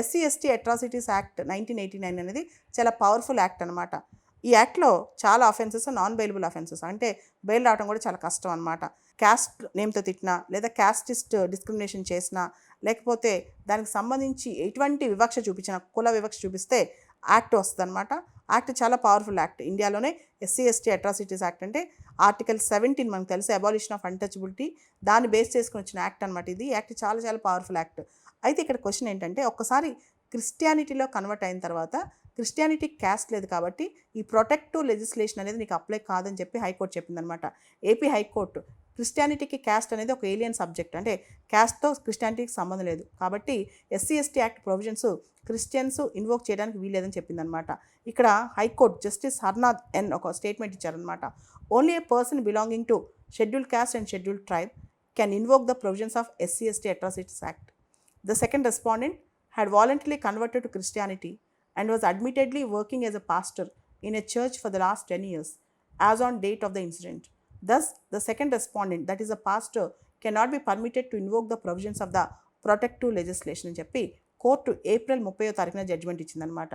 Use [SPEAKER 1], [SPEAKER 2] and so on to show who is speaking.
[SPEAKER 1] SC ST atrocities act 1989 అనేది చాలా powerful act అనమాట. ఈ యాక్ట్లో చాలా అఫెన్సెస్ నాన్ బెయిలబుల్ అఫెన్సెస్, అంటే బెయిల్ రావడం కూడా చాలా కష్టం అనమాట. క్యాస్ట్ నేమ్తో తిట్టినా, లేదా క్యాస్టిస్ట్ డిస్క్రిమినేషన్ చేసినా, లేకపోతే దానికి సంబంధించి ఎటువంటి వివక్ష చూపించిన, కుల వివక్ష చూపిస్తే యాక్ట్ వస్తుంది అనమాట. యాక్ట్ చాలా పవర్ఫుల్ యాక్ట్. ఇండియాలోనే ఎస్సీ ఎస్టీ అట్రాసిటీస్ యాక్ట్ అంటే ఆర్టికల్ 17 మనకు తెలుసు, అబాలిషన్ ఆఫ్ అన్టచబిలిటీ, దాన్ని బేస్ చేసుకుని వచ్చిన యాక్ట్ అనమాట. ఇది యాక్ట్ చాలా చాలా పవర్ఫుల్ యాక్ట్. అయితే ఇక్కడ క్వశ్చన్ ఏంటంటే, ఒక్కసారి క్రిస్టియానిటీలో కన్వర్ట్ అయిన తర్వాత క్రిస్టియానిటీ క్యాస్ట్ లేదు కాబట్టి ఈ ప్రొటెక్టివ్ లెజిస్లేషన్ అనేది నీకు అప్లై కాదని చెప్పి హైకోర్టు చెప్పిందనమాట. ఏపీ హైకోర్టు క్రిస్టియానిటీకి క్యాస్ట్ అనేది ఒక ఏలియన్ సబ్జెక్ట్, అంటే క్యాస్ట్తో క్రిస్టియానిటీకి సంబంధం లేదు కాబట్టి SC ST act provisions Christians invoke చేయడానికి వీల్లేదని చెప్పిందనమాట. ఇక్కడ హైకోర్టు జస్టిస్ హర్నాథ్ ఎన్ ఒక స్టేట్మెంట్ ఇచ్చారనమాట. Only A person belonging to scheduled caste and scheduled tribe can invoke the provisions of SC ST atrocities act. The second respondent had voluntarily converted to Christianity and was admittedly working as a pastor in a church for the last 10 years as on date of the incident. Thus, the second respondent, that is a pastor, cannot be permitted to invoke the provisions of the protective legislation అని చెప్పి court April 30వ తారీఖున judgement ఇచ్చిందనమాట.